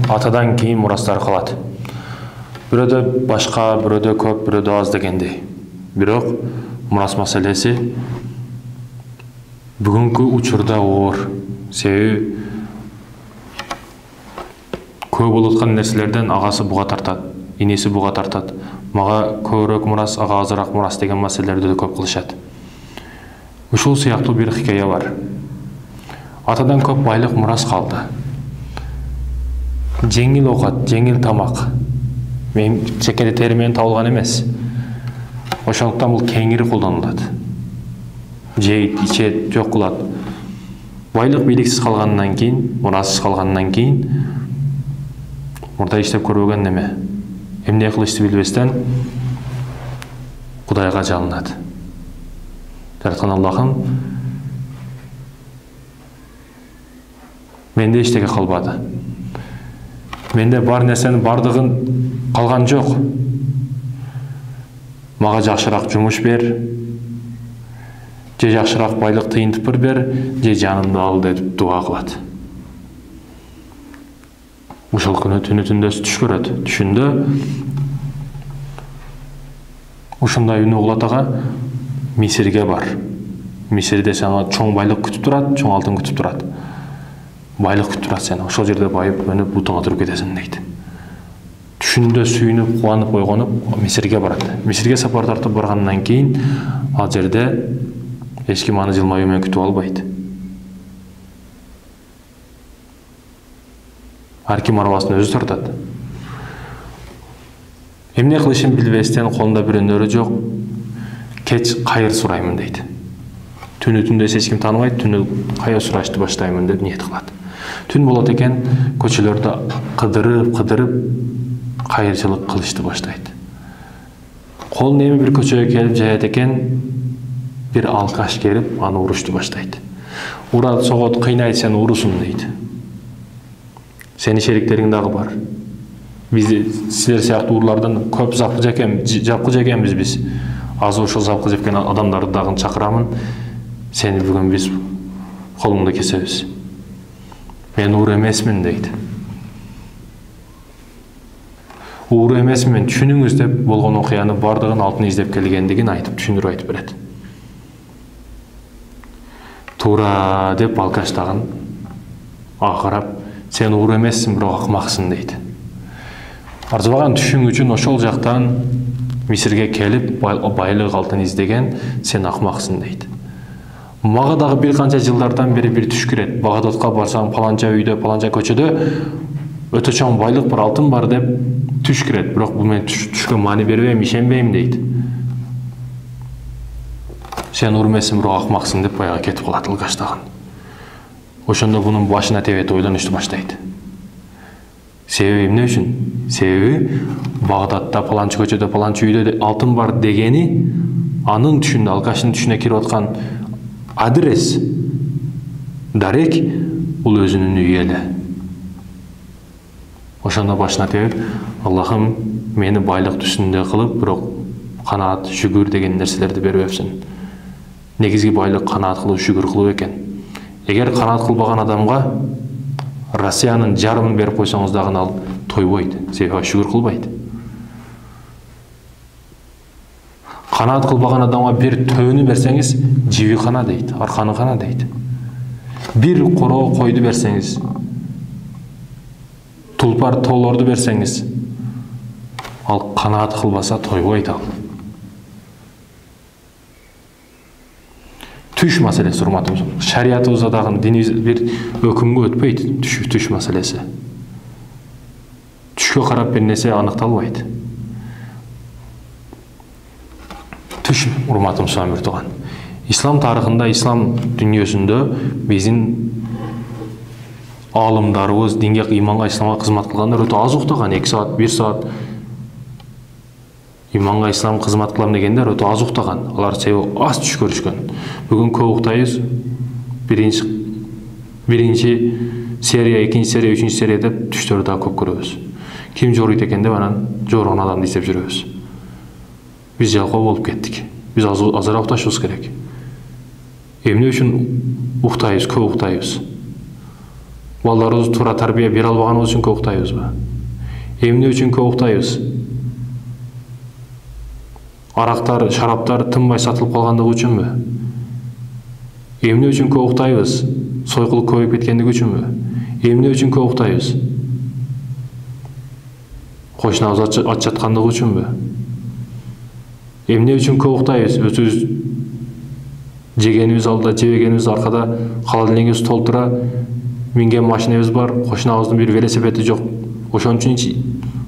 атадан кейін мұрастар қалады. Бирөөдө башка, бирөөдө көп, бирөөдө аз дегендей. Бирок мурас маселеси бүгүнкү учурда оор. Себеби көп болуп аткан нерселерден агасы буга тартат, инеси буга тартат. Мага көбүрөөк мурас, ага азыраак мурас деген маселелерди да көп кылышат. Ушул сыяктуу бир хикая бар. Атадан көп байлык мурас калды. Жеңил оокат, жеңил тамак. Мен чекеде термен табылган эмес. Ошондуктан бул кеңири колдонулат. Жейт, ичет, жок кылат. Байлык бийликсиз калгандан кийин, мурасыз калгандан кийин мурда иштеп көрбөгөн неме? Эмне кылышты билбестен Кудайга жалынат. Жараткан Аллахым менде эчтеке калбады. Менде бар нерсенин бардыгын калган жок. Мага жакшыраак жумуш бер, же жакшыраак байлык тыйынтып бер, же жанымды ал деп дуа кылат. Ушул күнү түнү түш көрөт. Түшүндө ушундай үн угулат ага, Мисирге бар. Мисирде сага чоң байлык күтүп турат, чоң алтын күтүп турат. Байлык күтүп турат сени. Ошол жерде байып, өнүп бутуңа туруп кетесиң дейт. Түшүндө сүйүнүп, кубанып койгонуп Мисирге барат. Мисирге сапар тартып баргандан кийин ал жерде эч ким аны жылмаюу менен күтүп албайт. Ар ким арбасын өзү тартат. Эмне кылышын билбестен колунда бир өнөрү жок. Кеч кайыр сураймын дейт. Түнү эч ким тааныбайт, түнү кайыр сурашты баштаймын деп ниет кылат. Түн болот экен, көчөлөрдө кыдырып кайырчылык кылышты баштайт. Колун эми бир көчөгө келип жаят экен, бир алкаш келип аны урушту баштайт. Урат, согот, кыйнайт, сени урусун дейт. Сени шериктериң дагы бар. Биз силер сыяктуу урлардан көп жапкы жегенбиз биз. Азыр ошол запкы жепкен адамдарды дагы чакырамын. Сени бүгүн биз колуңду кесебиз. Мен уур эмесмин дейт. Уур эмесмин, түшүнүңүз деп болгон окуяны бардыгын алтын издеп келгендигин айтып, түшүндүрүп айтып берет. Туура деп алкаш дагы ага карап, сен уур эмессиң, бирок акмаксың дейт. Арзыбаган түшүң үчүн ошол жактан Мисирге келип байлык алтын издеген, сен акмаксың дейт. Мага дагы бир канча жылдардан бери бир түш кирет. Багдадка барсам, паланча үйдө, паланча көчөдө өтө чоң байлык бар, алтын бар деп түш кирет. Бирок бул мен түшкө маани бербейм, ишенбейм дейт. Сен уур эмессиң, бирок акмаксың деп баягы кетип калат алкаш дагы. Ошондо бунун башына тебет ойлонушту баштайт. Себеби эмне үчүн? Себеби Багдадта паланча көчөдө, паланча үйдө алтын бар дегени анын түшүндө, алкаштын түшүнө кирип аткан адрес, дарек бул өзүнүн үйү эле. Ошондо башына тебип, Аллахым мени байлык түсүндө кылып, бирок канаат, шүгүр деген нерселерди бербепсиң. Негизги байлык канаат кылуу, шүгүр кылуу экен. Эгер канаат кылбаган адамга Россиянын жарымын берип койсоңуз дагы ал тойбойт, себеби шүгүр кылбайт. Канаат кылбаган адамга бир төөнү берсеңиз, жиби кана дейт, арканы кана дейт. Бир короо койду берсеңиз, тулпар тоолорду берсеңиз, ал канаат кылбаса тойбойт ал. Түш маселеси, урматтуу. Шариятыбызда дагы динибиз бир өкүмгө өтпөйт түш маселеси. Түшкө карап бир нерсе аныкталбайт. Түш, урматтуу мусулман туган. Ислам тарыхында, ислам дүйнөсүндө биздин алымдарыбыз динге, иманга, исламга кызмат кылгандар өтө аз уктаган, 2 саат, 1 саат. Иманга, ислам кызмат кылам дегендер өтө аз уктаган. Алар себеби аз түш көрүшкөн. Бүгүн көп уктайбыз. Биринчи серия, 2-нчи серия, 3-нчи серия деп түштөрдү да көп көрөбүз. Ким жоруйт экен деп анан жоргон адамды издеп жүрөбүз. Биз жалкоо болуп кеттик. Биз азыраак укташыбыз керек. Эмне үчүн уктайбыз, көп уктайбыз? балдарыбызды туура тарбия бере албаганыбыз үчүн көп уктайбызбы? Эмне үчүн көп уктайбыз? Арактар, шараптар тынбай сатылып калгандыгы үчүнбү? Эмне үчүн көп уктайбыз? Сойкулук көбөйүп кеткендиги үчүнбү? Эмне үчүн көп уктайбыз? Кошунабыз ат жаткандыгы үчүнбү? Эмне үчүн көп уктайбыз? Өзүбүз жегенибиз алдыда, жебегенибиз аркада, холодильнигибиз толтура, минген машинебиз бар, кошунабыздын бир велосипеди жок. Ошон үчүн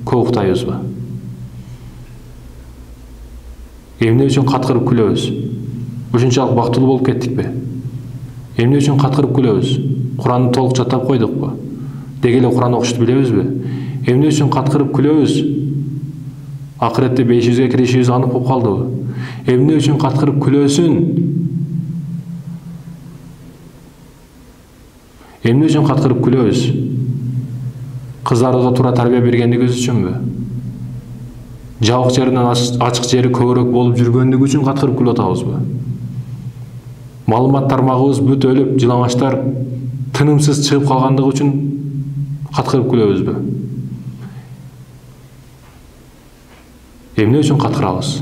көп уктайбызбы? Эмне үчүн каткырып күлөбүз? Ушунчалык бактылуу болуп кеттикпи? Эмне үчүн каткырып күлөбүз? Куранды толук жаттап койдукпу? Деги эле Куран окушту билебизби? Эмне үчүн каткырып күлөбүз? Акыретте 500ге киришибиз анык болуп калдыбы? Эмне үчүн каткырып күлөсүн? Эмне үчүн каткырып күлөбүз? Кыздарыбызга туура тарбия бергендигибиз үчүнбү? Жабык жеринен ачык жери көбүрөөк болуп жүргөндүгү үчүн каткырып күлүп атабызбы? Маалымат тармагыбыз бүт өлүп, жылаңачтар тынымсыз чыгып калгандыгы үчүн каткырып күлөбүзбү? Эмне үчүн каткырабыз?